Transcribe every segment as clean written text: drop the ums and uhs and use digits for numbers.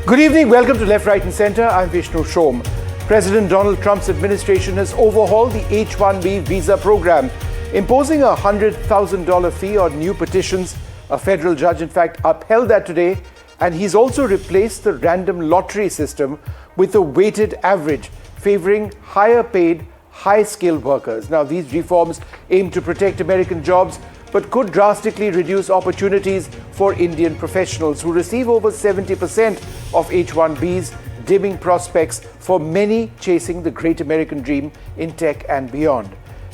Good evening. Welcome to Left, Right and Centre. I'm Vishnu Shom. President Donald Trump's administration has overhauled the H-1B visa program, imposing a $100,000 fee on new petitions. A federal judge, in fact, upheld that today. And he's also replaced the random lottery system with a weighted average, favouring higher paid, high-skilled workers. Now, these reforms aim to protect American jobs, but could drastically reduce opportunities for Indian professionals who receive over 70% of H-1Bs, dimming prospects for many chasing the great American dream in tech and beyond.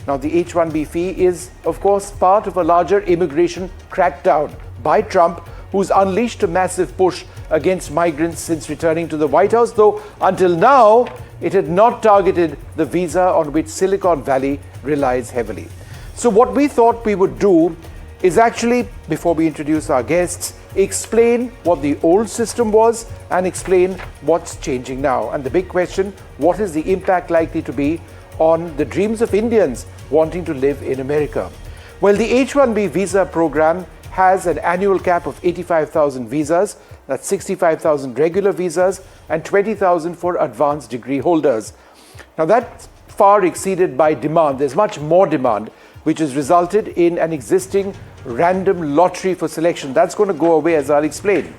Now, the H-1B fee is, of course, part of a larger immigration crackdown by Trump, who's unleashed a massive push against migrants since returning to the White House, though until now, it had not targeted the visa on which Silicon Valley relies heavily. So what we thought we would do is actually, before we introduce our guests, explain what the old system was and explain what's changing now. And the big question, what is the impact likely to be on the dreams of Indians wanting to live in America? Well, the H-1B visa program has an annual cap of 85,000 visas, that's 65,000 regular visas and 20,000 for advanced degree holders. Now that's far exceeded by demand. There's much more demand, which has resulted in an existing random lottery for selection. That's going to go away, as I'll explain.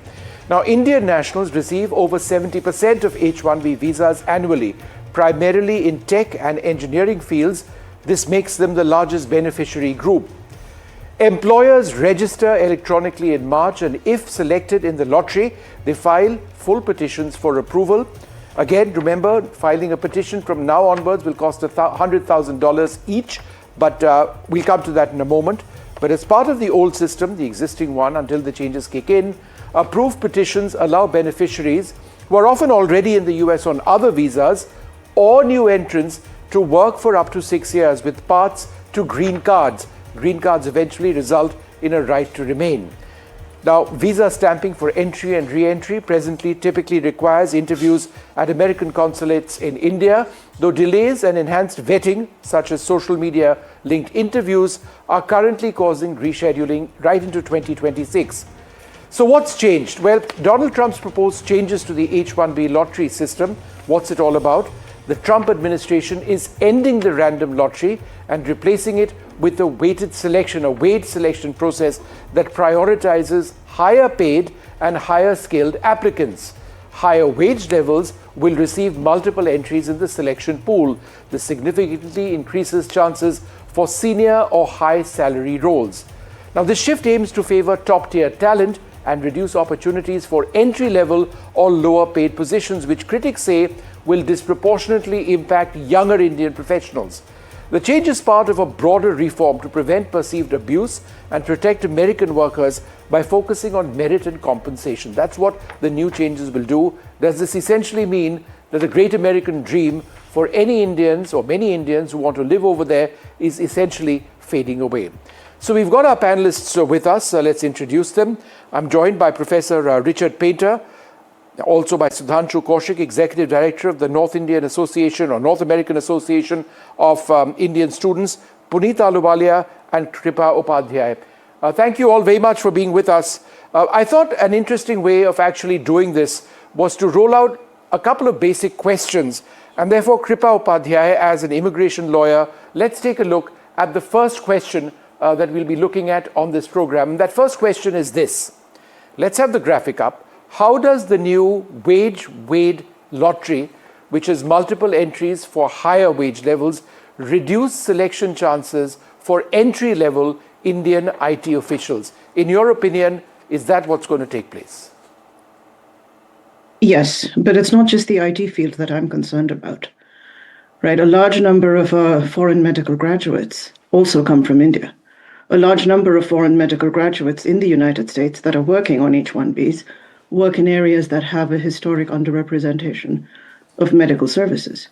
Now, Indian nationals receive over 70% of H-1B visas annually, primarily in tech and engineering fields. This makes them the largest beneficiary group. Employers register electronically in March, and if selected in the lottery, they file full petitions for approval. Again, remember, filing a petition from now onwards will cost $100,000 each, but we'll come to that in a moment. But as part of the old system, the existing one, until the changes kick in, approved petitions allow beneficiaries who are often already in the US on other visas or new entrants to work for up to 6 years with paths to green cards. Green cards eventually result in a right to remain. Now, visa stamping for entry and re-entry presently typically requires interviews at American consulates in India, though delays and enhanced vetting, such as social media-linked interviews, are currently causing rescheduling right into 2026. So what's changed? Well, Donald Trump's proposed changes to the H-1B lottery system. What's it all about? The Trump administration is ending the random lottery and replacing it with a weighted selection, a weighed selection process that prioritizes higher paid and higher skilled applicants. Higher wage levels will receive multiple entries in the selection pool. This significantly increases chances for senior or high salary roles. Now, this shift aims to favor top-tier talent and reduce opportunities for entry-level or lower-paid positions, which critics say will disproportionately impact younger Indian professionals. The change is part of a broader reform to prevent perceived abuse and protect American workers by focusing on merit and compensation. That's what the new changes will do. Does this essentially mean that the great American dream for any Indians or many Indians who want to live over there is essentially fading away? So we've got our panelists with us. Let's introduce them. I'm joined by Professor Richard Painter, also by Sudhanshu Kaushik, Executive Director of the North Indian Association or North American Association of Indian Students, Puneet Ahluwalia and Kripa Upadhyay. Thank you all very much for being with us. I thought an interesting way of actually doing this was to roll out a couple of basic questions. And therefore, Kripa Upadhyay, as an immigration lawyer, let's take a look at the first question that we'll be looking at on this program. And that first question is this. Let's have the graphic up. How does the new wage-weighed lottery, which has multiple entries for higher wage levels, reduce selection chances for entry-level Indian IT officials? In your opinion, is that what's going to take place? Yes, but it's not just the IT field that I'm concerned about, right? A large number of foreign medical graduates also come from India. A large number of foreign medical graduates in the United States that are working on H-1Bs work in areas that have a historic underrepresentation of medical services.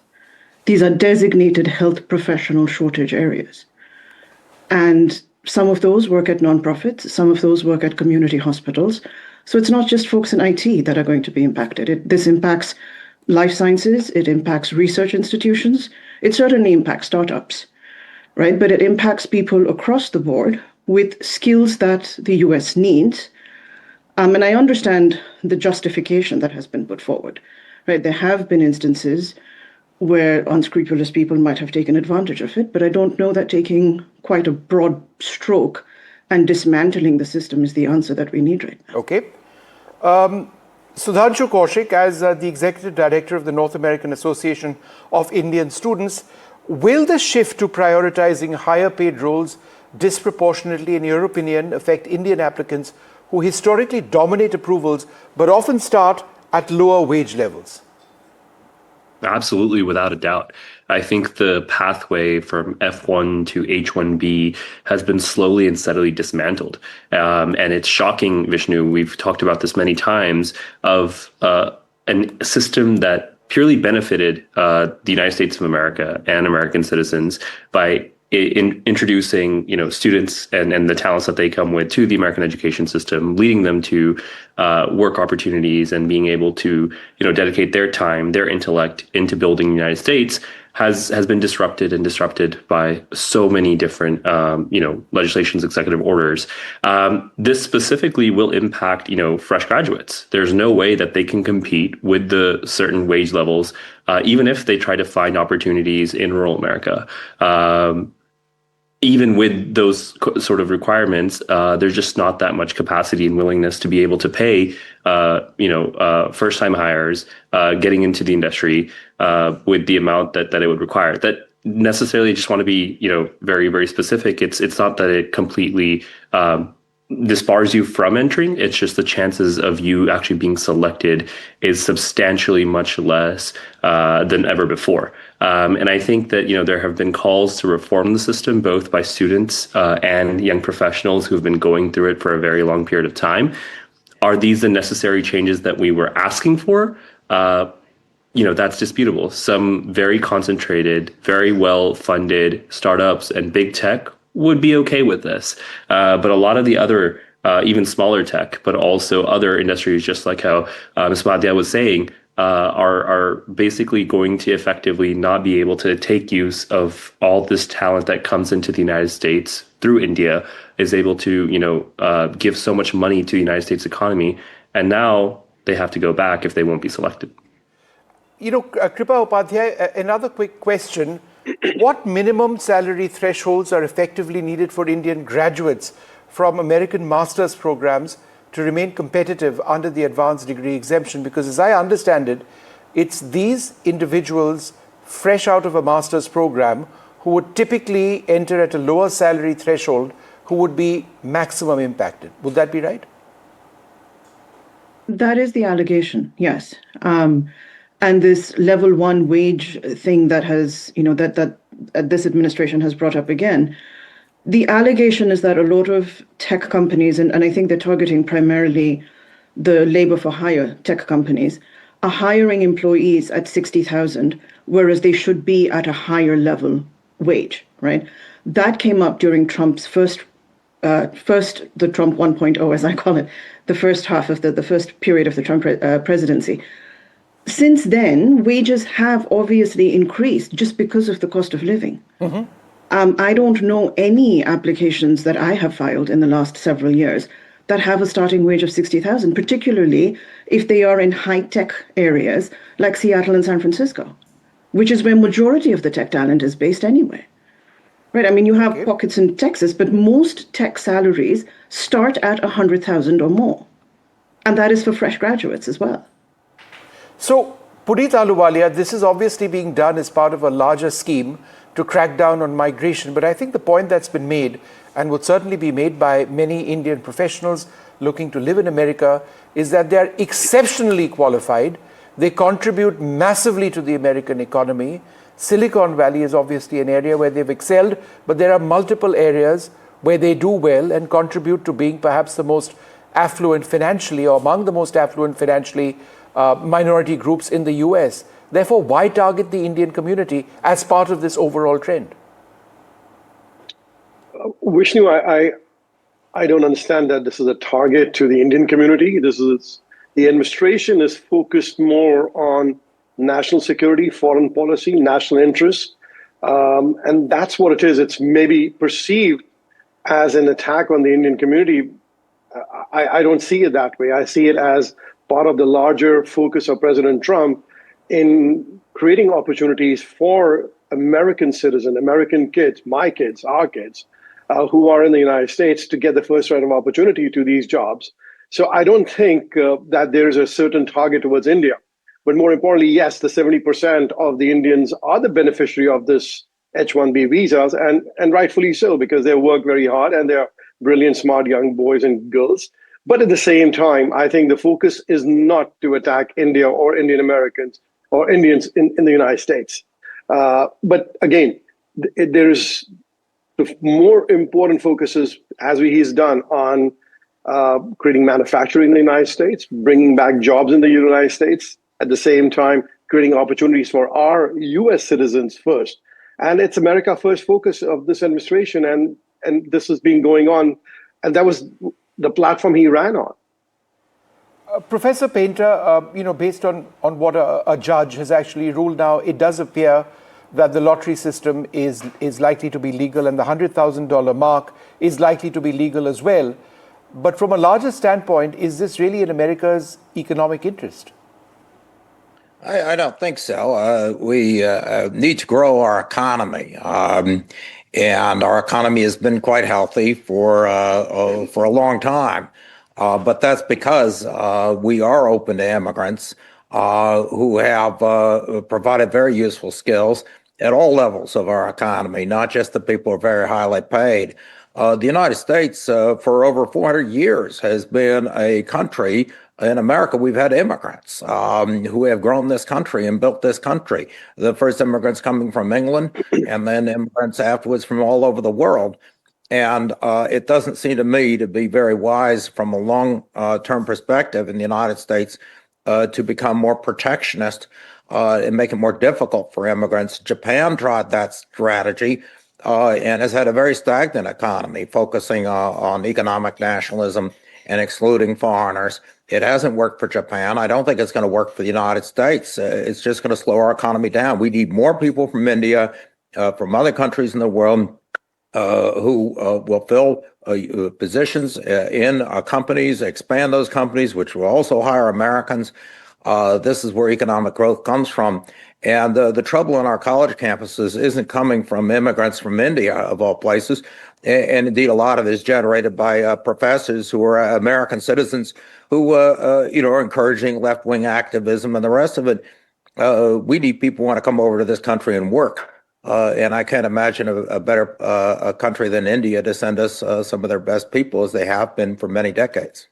These are designated health professional shortage areas. And some of those work at nonprofits, some of those work at community hospitals. So it's not just folks in IT that are going to be impacted. This impacts life sciences, it impacts research institutions, it certainly impacts startups, right? But it impacts people across the board with skills that the US needs And I understand the justification that has been put forward, right? There have been instances where unscrupulous people might have taken advantage of it, but I don't know that taking quite a broad stroke and dismantling the system is the answer that we need right now. Okay. Sudhanshu Kaushik, as the Executive Director of the North American Association of Indian Students, will the shift to prioritizing higher paid roles disproportionately, in your opinion, affect Indian applicants who historically dominate approvals but often start at lower wage levels? Absolutely, without a doubt. I think the pathway from F1 to H-1B has been slowly and steadily dismantled. And it's shocking, Vishnu, we've talked about this many times, of a system that purely benefited the United States of America and American citizens by introducing, students and the talents that they come with to the American education system, leading them to work opportunities and being able to, dedicate their time, their intellect into building the United States has been disrupted by so many different, legislations, executive orders. This specifically will impact, fresh graduates. There's no way that they can compete with the certain wage levels, even if they try to find opportunities in rural America. Even with those sort of requirements, there's just not that much capacity and willingness to be able to pay, first-time hires getting into the industry with the amount that it would require. That necessarily, just want to be, very, very specific. It's not that it completely disbars you from entering. It's just the chances of you actually being selected is substantially much less than ever before. And I think that, there have been calls to reform the system, both by students and young professionals who've been going through it for a very long period of time. Are these the necessary changes that we were asking for? That's disputable. Some very concentrated, very well-funded startups and big tech would be okay with this. But a lot of the other, even smaller tech, but also other industries, just like how Ms. Madhya was saying, are basically going to effectively not be able to take use of all this talent that comes into the United States through India, is able to, give so much money to the United States economy. And now they have to go back if they won't be selected. Kripa Upadhyay, another quick question. What minimum salary thresholds are effectively needed for Indian graduates from American master's programs to remain competitive under the advanced degree exemption? Because as I understand it, it's these individuals fresh out of a master's program who would typically enter at a lower salary threshold who would be maximum impacted. Would that be right? That is the allegation, yes. And this level one wage thing that has, that this administration has brought up again, the allegation is that a lot of tech companies, and I think they're targeting primarily the labor for hire tech companies, are hiring employees at 60,000, whereas they should be at a higher level wage, right? That came up during Trump's the Trump 1.0, as I call it, the first half of the first period of the Trump presidency. Since then, wages have obviously increased just because of the cost of living. Mm-hmm. I don't know any applications that I have filed in the last several years that have a starting wage of 60,000, particularly if they are in high-tech areas like Seattle and San Francisco, which is where majority of the tech talent is based anyway. Right? I mean, you have pockets in Texas, but most tech salaries start at 100,000 or more. And that is for fresh graduates as well. So, Puneet Ahluwalia, this is obviously being done as part of a larger scheme to crack down on migration. But I think the point that's been made, and would certainly be made by many Indian professionals looking to live in America, is that they're exceptionally qualified. They contribute massively to the American economy. Silicon Valley is obviously an area where they've excelled, but there are multiple areas where they do well and contribute to being perhaps the most affluent financially, or among the most affluent financially, minority groups in the US. Therefore, why target the Indian community as part of this overall trend? Vishnu, I don't understand that this is a target to the Indian community. The administration is focused more on national security, foreign policy, national interests, and that's what it is. It's maybe perceived as an attack on the Indian community I don't see it that way. I see it as part of the larger focus of President Trump in creating opportunities for American citizens, American kids, my kids, our kids, who are in the United States to get the first right of opportunity to these jobs. So I don't think that there is a certain target towards India. But more importantly, yes, the 70% of the Indians are the beneficiary of this H-1B visas, and rightfully so, because they work very hard and they're brilliant, smart young boys and girls. But at the same time, I think the focus is not to attack India or Indian Americans or Indians in the United States. But again, there's the more important focuses, as he's done, on creating manufacturing in the United States, bringing back jobs in the United States, at the same time creating opportunities for our US citizens first. And it's America First focus of this administration, and this has been going on, and that was the platform he ran on. Professor Painter, based on what a judge has actually ruled now, it does appear that the lottery system is likely to be legal, and the $100,000 mark is likely to be legal as well. But from a larger standpoint, is this really in America's economic interest? I don't think so. We need to grow our economy, and our economy has been quite healthy for a long time. But that's because we are open to immigrants who have provided very useful skills at all levels of our economy, not just the people who are very highly paid. The United States, for over 400 years, has been a country. In America, we've had immigrants who have grown this country and built this country. The first immigrants coming from England, and then immigrants afterwards from all over the world. And it doesn't seem to me to be very wise from a long-term perspective in the United States to become more protectionist and make it more difficult for immigrants. Japan tried that strategy and has had a very stagnant economy, focusing on economic nationalism and excluding foreigners. It hasn't worked for Japan. I don't think it's going to work for the United States. It's just going to slow our economy down. We need more people from India, from other countries in the world who will fill positions in companies, expand those companies, which will also hire Americans. This is where economic growth comes from. And the trouble on our college campuses isn't coming from immigrants from India, of all places. And indeed, a lot of it is generated by professors who are American citizens who, are encouraging left-wing activism and the rest of it. We need people who want to come over to this country and work. And I can't imagine a better a country than India to send us some of their best people, as they have been for many decades.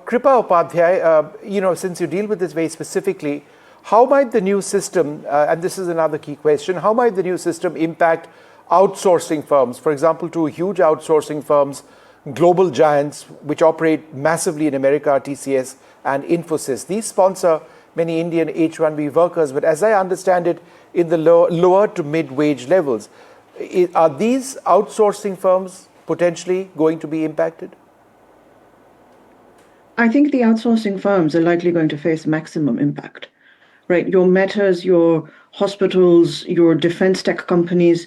Kripa Upadhyay, since you deal with this very specifically, how might the new system, and this is another key question, how might the new system impact outsourcing firms? For example, to huge outsourcing firms, global giants, which operate massively in America, TCS and Infosys. These sponsor many Indian H-1B workers, but as I understand it, in the lower to mid-wage levels. Are these outsourcing firms potentially going to be impacted? I think the outsourcing firms are likely going to face maximum impact, right? Your Metas, your hospitals, your defense tech companies,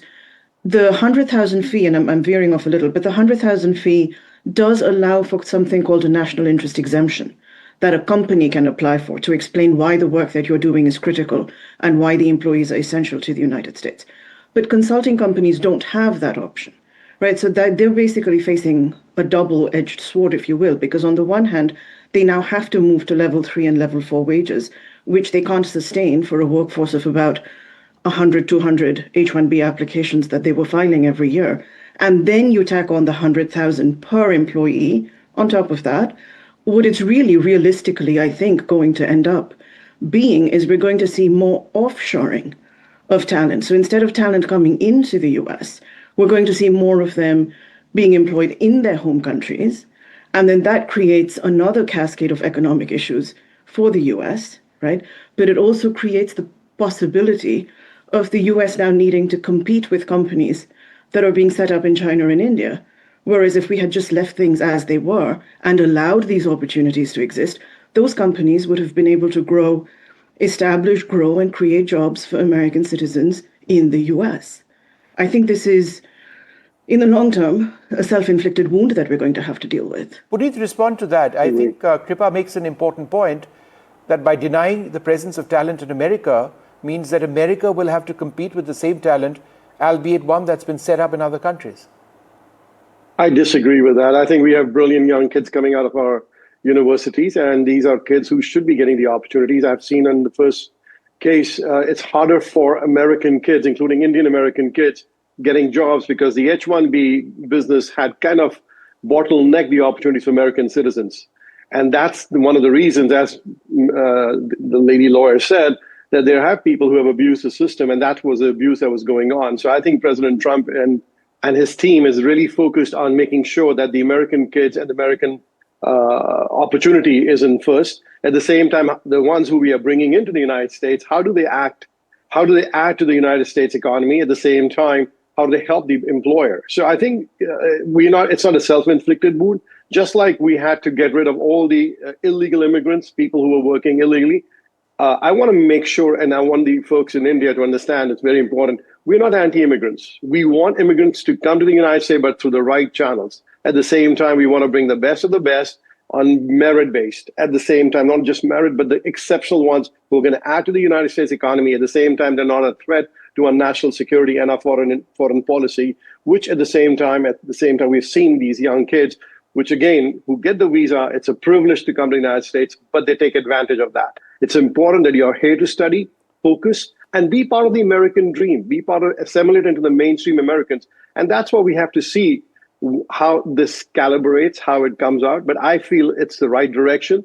the 100,000 fee, and I'm veering off a little, but the 100,000 fee does allow for something called a national interest exemption that a company can apply for to explain why the work that you're doing is critical and why the employees are essential to the United States. But consulting companies don't have that option, right? So that they're basically facing a double-edged sword, if you will, because on the one hand, they now have to move to level 3 and level 4 wages, which they can't sustain for a workforce of about 100, 200 H-1B applications that they were filing every year. And then you tack on the 100,000 per employee on top of that. What it's really realistically, I think, going to end up being is we're going to see more offshoring of talent. So instead of talent coming into the US, we're going to see more of them being employed in their home countries. And then that creates another cascade of economic issues for the US, right? But it also creates the possibility of the US now needing to compete with companies that are being set up in China and India. Whereas if we had just left things as they were and allowed these opportunities to exist, those companies would have been able to grow, and create jobs for American citizens in the US. I think this is in the long term, a self-inflicted wound that we're going to have to deal with. Puneet, respond to that. I think Kripa makes an important point that by denying the presence of talent in America means that America will have to compete with the same talent, albeit one that's been set up in other countries. I disagree with that. I think we have brilliant young kids coming out of our universities, and these are kids who should be getting the opportunities. I've seen in the first case, it's harder for American kids, including Indian American kids, getting jobs because the H-1B business had kind of bottlenecked the opportunities for American citizens. And that's one of the reasons, as the lady lawyer said, that there have people who have abused the system, and that was the abuse that was going on. So I think President Trump and his team is really focused on making sure that the American kids and the American opportunity is in first. At the same time, the ones who we are bringing into the United States, how do they act? How do they add to the United States economy? At the same time, how do they help the employer? So I think it's not a self-inflicted wound. Just like we had to get rid of all the illegal immigrants, people who were working illegally, I want to make sure, and I want the folks in India to understand, it's very important, we're not anti-immigrants. We want immigrants to come to the United States, but through the right channels. At the same time, we want to bring the best of the best on merit-based. At the same time, not just merit, but the exceptional ones who are going to add to the United States economy. At the same time, they're not a threat to our national security and our foreign policy, which at the same time, we've seen these young kids, which again, who get the visa, it's a privilege to come to the United States, but they take advantage of that. It's important that you're here to study, focus, and be part of the American dream, assimilate into the mainstream Americans. And that's what we have to see, how this calibrates, how it comes out. But I feel it's the right direction.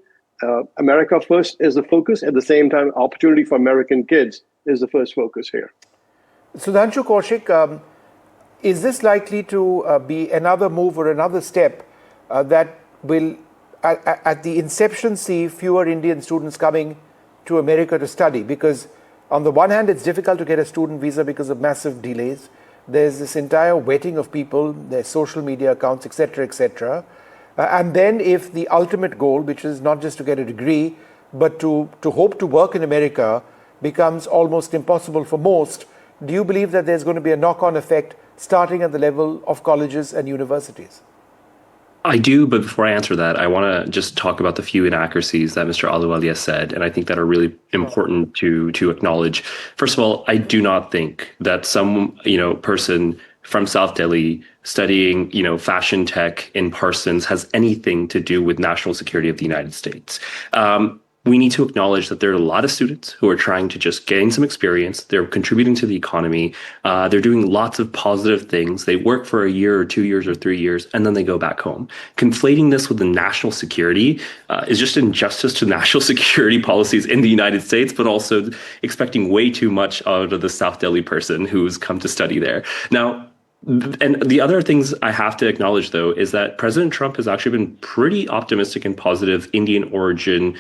America first is the focus. At the same time, opportunity for American kids is the first focus here. Sudhanshu Kaushik, is this likely to be another move or another step that will, at the inception, see fewer Indian students coming to America to study? Because on the one hand, it's difficult to get a student visa because of massive delays. There's this entire vetting of people, their social media accounts, etc., etc. And then if the ultimate goal, which is not just to get a degree, but to hope to work in America, becomes almost impossible for most, do you believe that there's going to be a knock-on effect starting at the level of colleges and universities? I do, but before I answer that, I want to just talk about the few inaccuracies that Mr. Ahluwalia said, and I think that are really important to acknowledge. First of all, I do not think that some person from South Delhi studying fashion tech in Parsons has anything to do with national security of the United States. We need to acknowledge that there are a lot of students who are trying to just gain some experience. They're contributing to the economy. They're doing lots of positive things. They work for a year or 2 years or 3 years, and then they go back home. Conflating this with the national security is just injustice to national security policies in the United States, but also expecting way too much out of the South Delhi person who's come to study there. Now, and the other things I have to acknowledge, though, is that President Trump has actually been pretty optimistic and positive Indian origin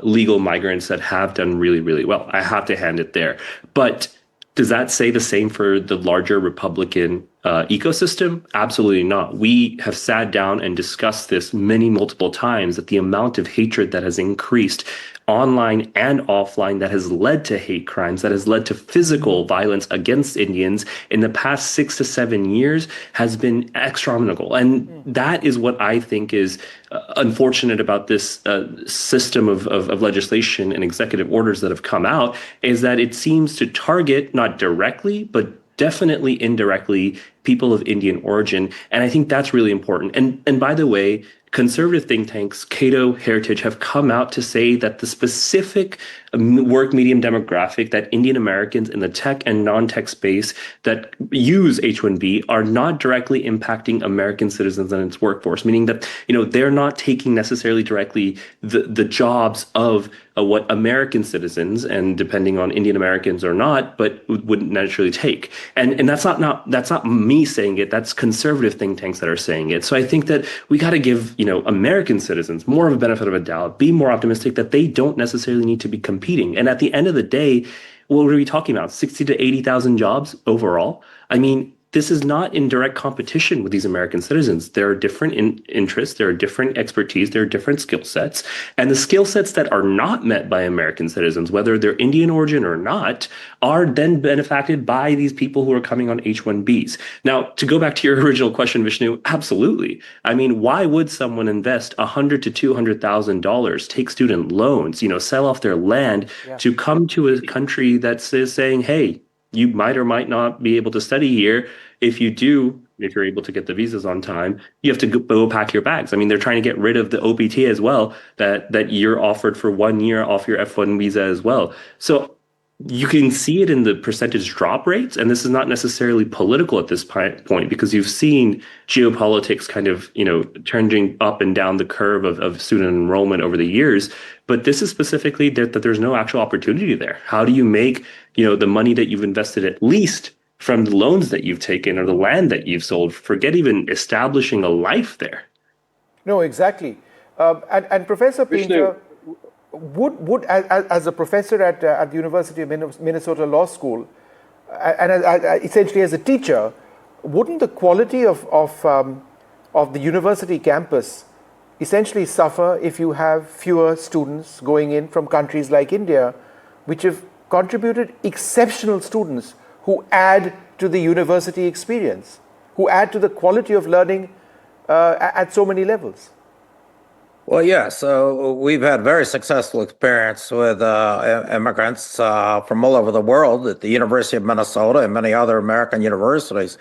legal migrants that have done really, really well. I have to hand it there. But does that say the same for the larger Republican ecosystem? Absolutely not. We have sat down and discussed this multiple times, that the amount of hatred that has increased online and offline, that has led to hate crimes, that has led to physical violence against Indians in the past 6 to 7 years has been astronomical. And that is what I think is unfortunate about this system of legislation and executive orders that have come out, is that it seems to target, not directly, but definitely indirectly, people of Indian origin. And I think that's really important. And by the way, conservative think tanks, Cato, Heritage, have come out to say that the specific work medium demographic that Indian Americans in the tech and non-tech space that use H-1B are not directly impacting American citizens and its workforce, meaning that they're not taking necessarily directly the jobs of what American citizens, and depending on Indian Americans or not, but wouldn't naturally take. And that's not me saying it. That's conservative think tanks that are saying it. So I think that we got to give American citizens more of a benefit of a doubt, be more optimistic that they don't necessarily need to be competing. And at the end of the day, what are we talking about? 60 to 80,000 jobs overall? I mean, this is not in direct competition with these American citizens. There are different interests, there are different expertise, there are different skill sets. And the skill sets that are not met by American citizens, whether they're Indian origin or not, are then benefited by these people who are coming on H-1Bs. Now, to go back to your original question, Vishnu, absolutely. I mean, why would someone invest $100,000 to $200,000, take student loans, sell off their land to come to a country that is saying, hey, you might or might not be able to study here. If you do, if you're able to get the visas on time, you have to go pack your bags. I mean, they're trying to get rid of the OPT as well, that you're offered for 1 year off your F1 visa as well. So you can see it in the percentage drop rates, and this is not necessarily political at this point, because you've seen geopolitics kind of, turning up and down the curve of student enrollment over the years. But this is specifically that there's no actual opportunity there. How do you make, the money that you've invested at least from the loans that you've taken or the land that you've sold? Forget even establishing a life there. No, exactly. And Professor Painter, would as a professor at the University of Minnesota Law School, and essentially as a teacher, wouldn't the quality of the university campus essentially suffer if you have fewer students going in from countries like India, which have contributed exceptional students who add to the university experience, who add to the quality of learning at so many levels? Well, yeah, so we've had very successful experience with immigrants from all over the world at the University of Minnesota and many other American universities.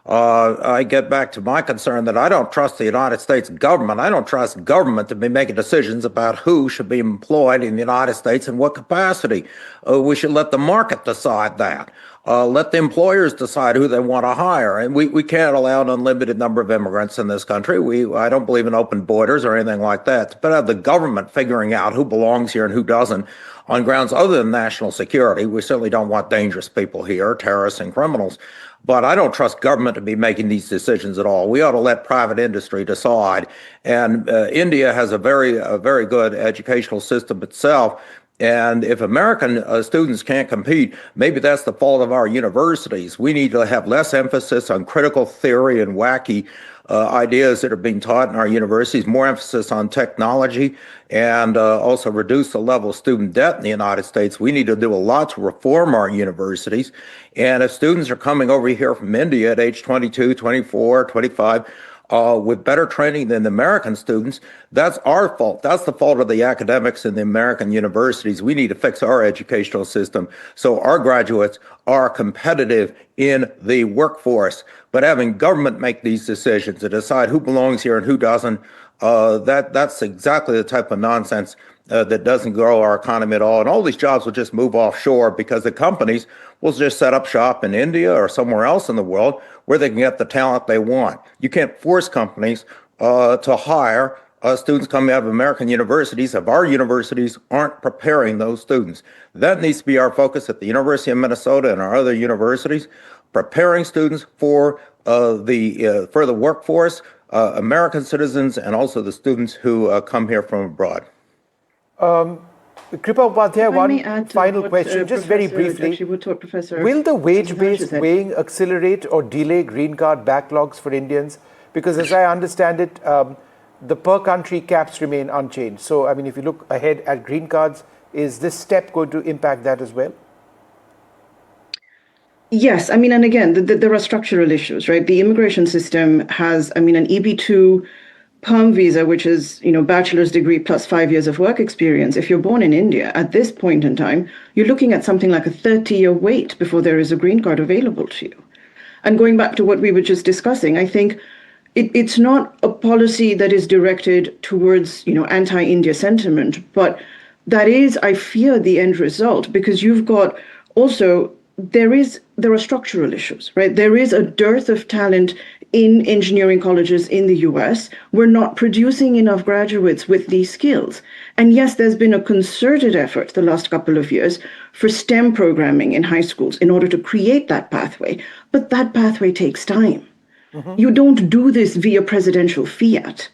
I get back to my concern that I don't trust the United States government. I don't trust government to be making decisions about who should be employed in the United States and what capacity. We should let the market decide that. Let the employers decide who they want to hire. And we can't allow an unlimited number of immigrants in this country. I don't believe in open borders or anything like that. But have the government figuring out who belongs here and who doesn't on grounds other than national security. We certainly don't want dangerous people here, terrorists and criminals. But I don't trust government to be making these decisions at all. We ought to let private industry decide. And India has a very good educational system itself. And if American students can't compete, maybe that's the fault of our universities. We need to have less emphasis on critical theory and wacky ideas that are being taught in our universities, more emphasis on technology, and also reduce the level of student debt in the United States. We need to do a lot to reform our universities. And if students are coming over here from India at age 22, 24, 25, with better training than the American students, that's our fault. That's the fault of the academics in the American universities. We need to fix our educational system so our graduates are competitive in the workforce. But having government make these decisions to decide who belongs here and who doesn't, that's exactly the type of nonsense that doesn't grow our economy at all. And all these jobs will just move offshore because the companies will just set up shop in India or somewhere else in the world where they can get the talent they want. You can't force companies to hire students coming out of American universities if our universities aren't preparing those students. That needs to be our focus at the University of Minnesota and our other universities, preparing students for the workforce, American citizens, and also the students who come here from abroad. Kripa Upadhyay, one final question, just very briefly. Will the wage-based weighing accelerate or delay green card backlogs for Indians? Because as I understand it, the per-country caps remain unchanged. So, I mean, if you look ahead at green cards, is this step going to impact that as well? Yes, I mean, and again, there are structural issues, right? The immigration system has, an EB2 perm visa, which is, bachelor's degree plus 5 years of work experience. If you're born in India, at this point in time, you're looking at something like a 30-year wait before there is a green card available to you. And going back to what we were just discussing, I think it's not a policy that is directed towards, anti-India sentiment, but that is, I fear, the end result, because you've got also, there are structural issues, right? There is a dearth of talent in engineering colleges in the US. We're not producing enough graduates with these skills. And yes, there's been a concerted effort the last couple of years for STEM programming in high schools in order to create that pathway. But that pathway takes time. Mm-hmm. You don't do this via presidential fiat,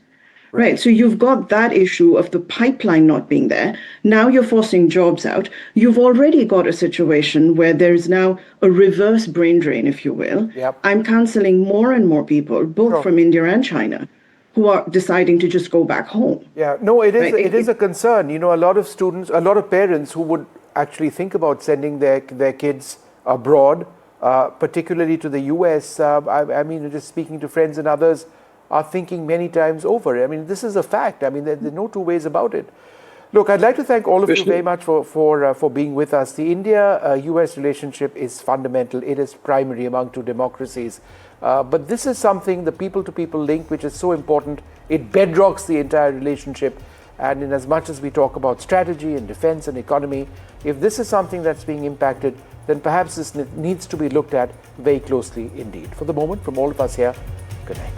Right. So you've got that issue of the pipeline not being there. Now you're forcing jobs out. You've already got a situation where there's now a reverse brain drain, if you will. Yep. I'm canceling more and more people, both from India and China, who are deciding to just go back home. Yeah, no, it is. Right. It is a concern. You know, a lot of students, a lot of parents who would actually think about sending their kids abroad, particularly to the US. I mean, just speaking to friends and others, are thinking many times over. I mean, this is a fact. I mean, there's no two ways about it. Look, I'd like to thank all of you very much for being with us. The India-US relationship is fundamental. It is primary among two democracies. But this is something, the people-to-people link, which is so important. It bedrocks the entire relationship. And in as much as we talk about strategy and defense and economy, if this is something that's being impacted, then perhaps this needs to be looked at very closely indeed. For the moment, from all of us here, good night.